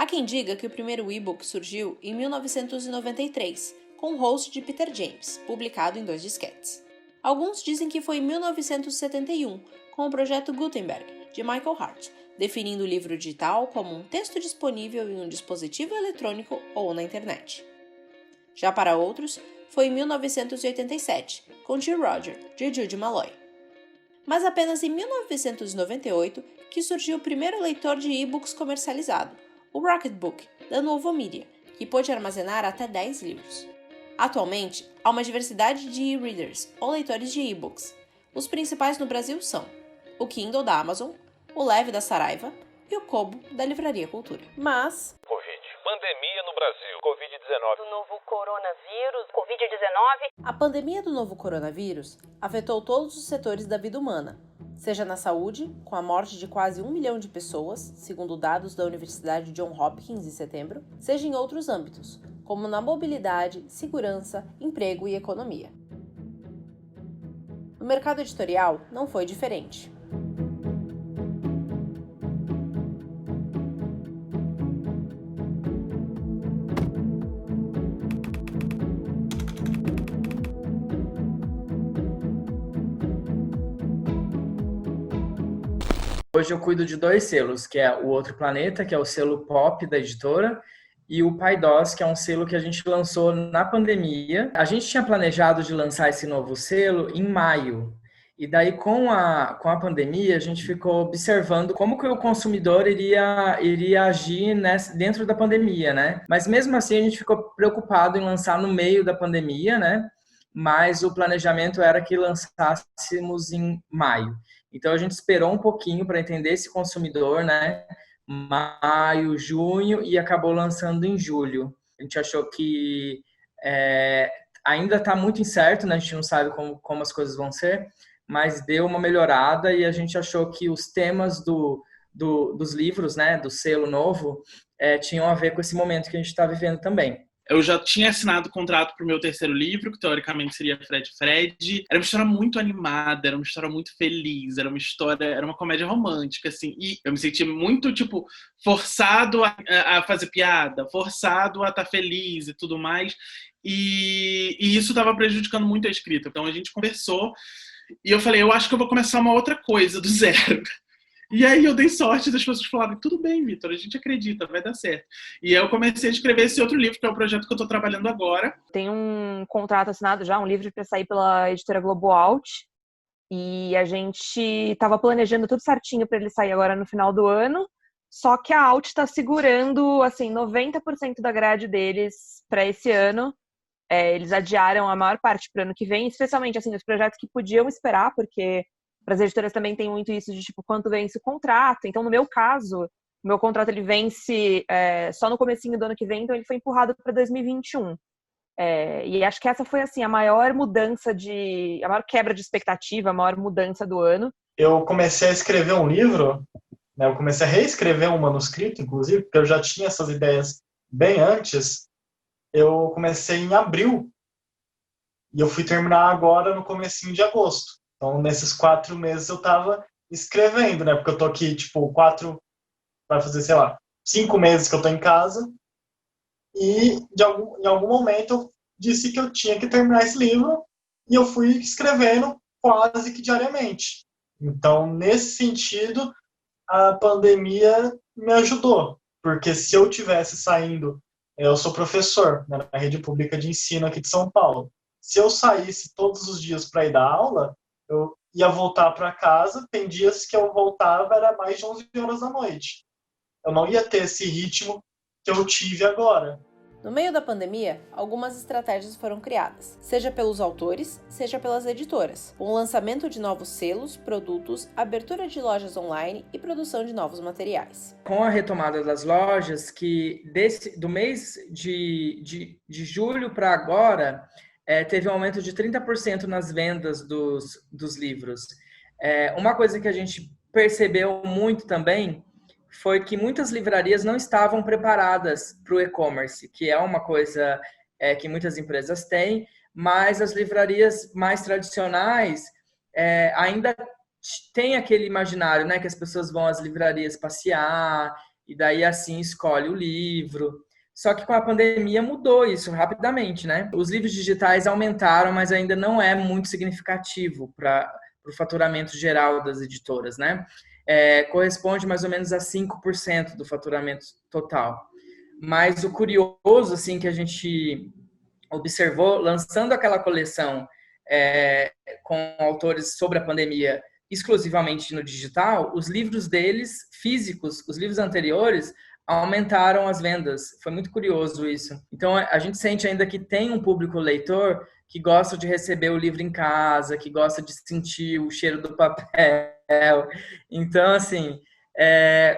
Há quem diga que o primeiro e-book surgiu em 1993, com o host de Peter James, publicado em 2 disquetes. Alguns dizem que foi em 1971, com o projeto Gutenberg, de Michael Hart, definindo o livro digital como um texto disponível em um dispositivo eletrônico ou na internet. Já para outros, foi em 1987, com Jill Roger, de Judy Malloy. Mas apenas em 1998 que surgiu o primeiro leitor de e-books comercializado, o Rocketbook, da Novo Media, que pôde armazenar até 10 livros. Atualmente, há uma diversidade de e-readers, ou leitores de e-books. Os principais no Brasil são o Kindle da Amazon, o Leve da Saraiva e o Kobo da Livraria Cultura. Mas... Pandemia no Brasil, Covid-19. Do novo coronavírus, Covid-19. A pandemia do novo coronavírus afetou todos os setores da vida humana, seja na saúde, com a morte de quase 1 milhão de pessoas, segundo dados da Universidade Johns Hopkins em setembro, seja em outros âmbitos, como na mobilidade, segurança, emprego e economia. No mercado editorial, não foi diferente. Hoje eu cuido de 2 selos, que é o Outro Planeta, que é o selo pop da editora, e o Paidós, que é um selo que a gente lançou na pandemia. A gente tinha planejado de lançar esse novo selo em maio. E daí, com a pandemia, a gente ficou observando como que o consumidor iria agir dentro da pandemia, né? Mas mesmo assim, a gente ficou preocupado em lançar no meio da pandemia, né? Mas o planejamento era que lançássemos em maio. Então, a gente esperou um pouquinho para entender esse consumidor, né? Maio, junho, e acabou lançando em julho. A gente achou que ainda está muito incerto, né? A gente não sabe como as coisas vão ser, mas deu uma melhorada e a gente achou que os temas dos livros, né? Do selo novo, tinham a ver com esse momento que a gente está vivendo também. Eu já tinha assinado o contrato pro meu terceiro livro, que teoricamente seria Fred. Era uma história muito animada, era uma história muito feliz, era uma comédia romântica, assim. E eu me senti muito, forçado a fazer piada, forçado a estar feliz e tudo mais. E isso estava prejudicando muito a escrita. Então a gente conversou e eu falei, eu acho que eu vou começar uma outra coisa do zero. E aí eu dei sorte das pessoas falarem, tudo bem, Vitor, a gente acredita, vai dar certo. E eu comecei a escrever esse outro livro, que é o projeto que eu estou trabalhando agora. Tem um contrato assinado já, um livro para sair pela editora Globo Out. E a gente estava planejando tudo certinho para ele sair agora no final do ano. Só que a Out está segurando, assim, 90% da grade deles para esse ano. Eles adiaram a maior parte para o ano que vem, especialmente, assim, os projetos que podiam esperar, porque... Para as editoras também tem muito isso de, quanto vence o contrato. Então, no meu caso, o meu contrato ele vence só no comecinho do ano que vem, então ele foi empurrado para 2021. E acho que essa foi, assim, a maior mudança a maior quebra de expectativa, a maior mudança do ano. Eu comecei a escrever um livro, né, eu comecei a reescrever um manuscrito, inclusive, porque eu já tinha essas ideias bem antes. Eu comecei em abril e eu fui terminar agora no comecinho de agosto. Então, nesses 4 meses eu estava escrevendo, né? Porque eu tô aqui, vai fazer, 5 meses que eu tô em casa. E em algum momento eu disse que eu tinha que terminar esse livro e eu fui escrevendo quase que diariamente. Então, nesse sentido, a pandemia me ajudou. Porque se eu tivesse saindo, eu sou professor, né, na rede pública de ensino aqui de São Paulo. Se eu saísse todos os dias para ir dar aula, eu ia voltar para casa, tem dias que eu voltava, era mais de 11 horas da noite. Eu não ia ter esse ritmo que eu tive agora. No meio da pandemia, algumas estratégias foram criadas, seja pelos autores, seja pelas editoras, com o lançamento de novos selos, produtos, abertura de lojas online e produção de novos materiais. Com a retomada das lojas, que do mês de julho para agora, teve um aumento de 30% nas vendas dos livros. Uma coisa que a gente percebeu muito também foi que muitas livrarias não estavam preparadas para o e-commerce, que é uma coisa que muitas empresas têm, mas as livrarias mais tradicionais ainda têm aquele imaginário, né, que as pessoas vão às livrarias passear e daí assim escolhe o livro. Só que com a pandemia mudou isso rapidamente, né? Os livros digitais aumentaram, mas ainda não é muito significativo para o faturamento geral das editoras, né? Corresponde mais ou menos a 5% do faturamento total. Mas o curioso, assim, que a gente observou, lançando aquela coleção com autores sobre a pandemia exclusivamente no digital, os livros deles, físicos, os livros anteriores, aumentaram as vendas. Foi muito curioso isso. Então, a gente sente ainda que tem um público leitor que gosta de receber o livro em casa, que gosta de sentir o cheiro do papel. Então, assim,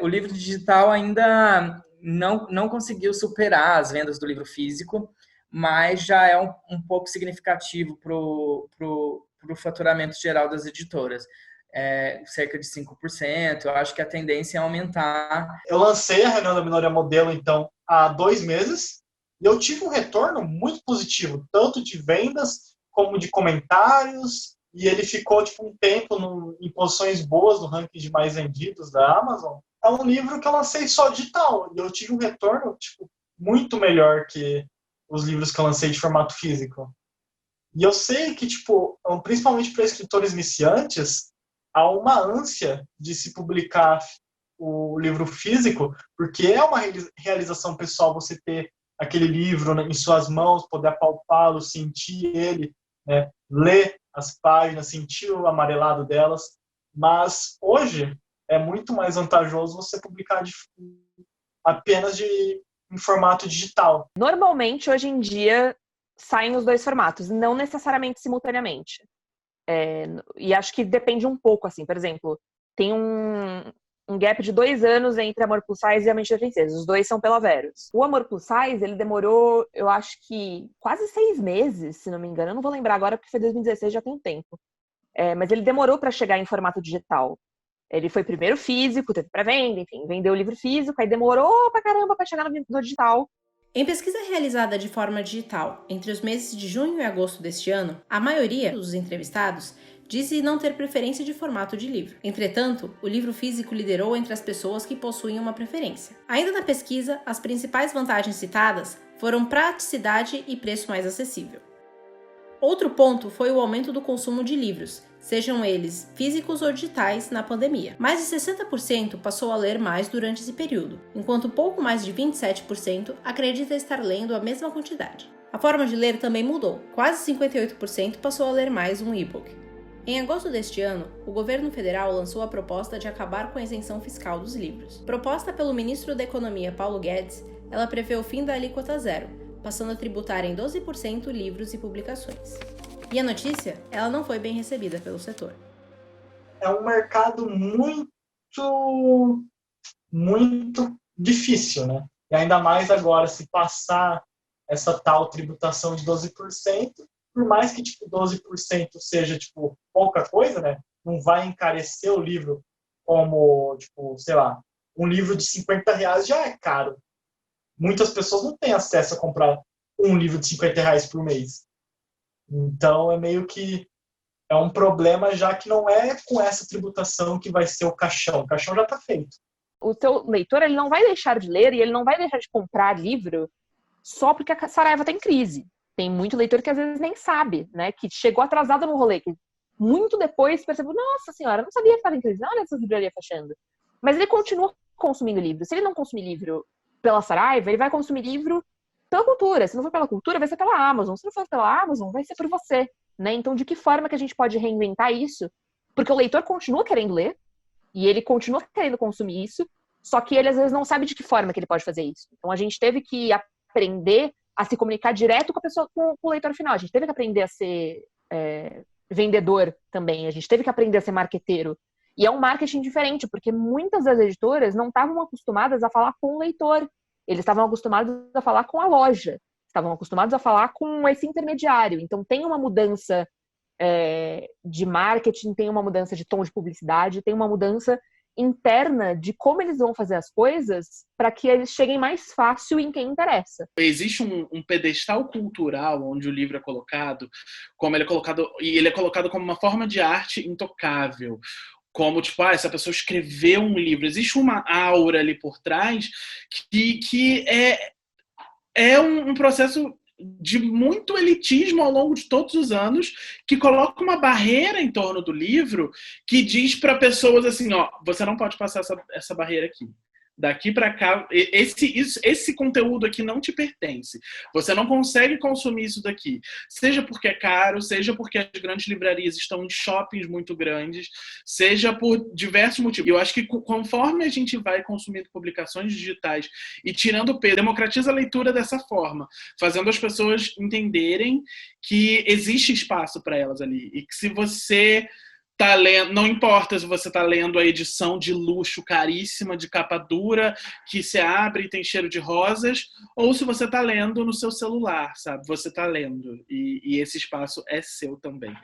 o livro digital ainda não conseguiu superar as vendas do livro físico, mas já é um pouco significativo para o faturamento geral das editoras. Cerca de 5%, eu acho que a tendência é aumentar. Eu lancei a Reunião da Minoria Modelo, então, há 2 meses, e eu tive um retorno muito positivo, tanto de vendas como de comentários, e ele ficou tipo, um tempo em posições boas no ranking de mais vendidos da Amazon. É um livro que eu lancei só digital, e eu tive um retorno tipo, muito melhor que os livros que eu lancei de formato físico. E eu sei que, tipo, principalmente para escritores iniciantes, há uma ânsia de se publicar o livro físico, porque é uma realização pessoal você ter aquele livro em suas mãos, poder apalpá-lo, sentir ele, né? Ler as páginas, sentir o amarelado delas. Mas hoje é muito mais vantajoso você publicar apenas em formato digital. Normalmente, hoje em dia, saem os 2 formatos, não necessariamente simultaneamente. E acho que depende um pouco, assim, por exemplo, tem um gap de 2 anos entre Amor Plus Size e A Mente da Princesa. Os 2 são pela Verus. O Amor Plus Size, ele demorou, eu acho que quase 6 meses, se não me engano. Eu não vou lembrar agora, porque foi 2016, já tem um tempo. Mas ele demorou para chegar em formato digital. Ele foi primeiro físico, teve pré-venda, enfim, vendeu o livro físico, aí demorou pra caramba pra chegar no digital. Em pesquisa realizada de forma digital entre os meses de junho e agosto deste ano, a maioria dos entrevistados disse não ter preferência de formato de livro. Entretanto, o livro físico liderou entre as pessoas que possuem uma preferência. Ainda na pesquisa, as principais vantagens citadas foram praticidade e preço mais acessível. Outro ponto foi o aumento do consumo de livros, sejam eles físicos ou digitais, na pandemia. Mais de 60% passou a ler mais durante esse período, enquanto pouco mais de 27% acredita estar lendo a mesma quantidade. A forma de ler também mudou, quase 58% passou a ler mais um e-book. Em agosto deste ano, o governo federal lançou a proposta de acabar com a isenção fiscal dos livros. Proposta pelo ministro da Economia Paulo Guedes, ela prevê o fim da alíquota zero, passando a tributar em 12% livros e publicações. E a notícia, ela não foi bem recebida pelo setor. É um mercado muito difícil, né? E ainda mais agora, se passar essa tal tributação de 12%, por mais que tipo 12% seja tipo pouca coisa, né? Não vai encarecer o livro como, tipo, sei lá, um livro de R$50 já é caro. Muitas pessoas não têm acesso a comprar um livro de R$50 por mês. Então, é meio que um problema, já que não é com essa tributação que vai ser o caixão. O caixão já está feito. O teu leitor, ele não vai deixar de ler e ele não vai deixar de comprar livro só porque a Saraiva está em crise. Tem muito leitor que às vezes nem sabe, né? Que chegou atrasado no rolê, que muito depois percebeu, nossa senhora, não sabia que estava em crise. Olha essa livraria fechando. Mas ele continua consumindo livro. Se ele não consumir livro pela Saraiva, ele vai consumir livro pela cultura. Se não for pela cultura, vai ser pela Amazon. Se não for pela Amazon, vai ser por você, né? Então, de que forma que a gente pode reinventar isso? Porque o leitor continua querendo ler e ele continua querendo consumir isso, só que ele, às vezes, não sabe de que forma que ele pode fazer isso. Então, a gente teve que aprender a se comunicar direto com a pessoa, com o leitor final. A gente teve que aprender a ser vendedor também. A gente teve que aprender a ser marqueteiro. E é um marketing diferente, porque muitas das editoras não estavam acostumadas a falar com o leitor. Eles estavam acostumados a falar com a loja, estavam acostumados a falar com esse intermediário. Então, tem uma mudança de marketing, tem uma mudança de tom de publicidade, tem uma mudança interna de como eles vão fazer as coisas para que eles cheguem mais fácil em quem interessa. Existe um pedestal cultural onde o livro é colocado, como ele é colocado, e ele é colocado como uma forma de arte intocável. como, tipo, essa pessoa escreveu um livro. Existe uma aura ali por trás que é um processo de muito elitismo ao longo de todos os anos, que coloca uma barreira em torno do livro que diz para pessoas assim, ó, você não pode passar essa barreira aqui. Daqui para cá, esse conteúdo aqui não te pertence. Você não consegue consumir isso daqui. Seja porque é caro, seja porque as grandes livrarias estão em shoppings muito grandes, seja por diversos motivos. E eu acho que conforme a gente vai consumindo publicações digitais e tirando o peso, democratiza a leitura dessa forma, fazendo as pessoas entenderem que existe espaço para elas ali. E que se você tá lendo, não importa se você está lendo a edição de luxo caríssima, de capa dura, que você abre e tem cheiro de rosas, ou se você está lendo no seu celular, sabe? Você está lendo. E esse espaço é seu também.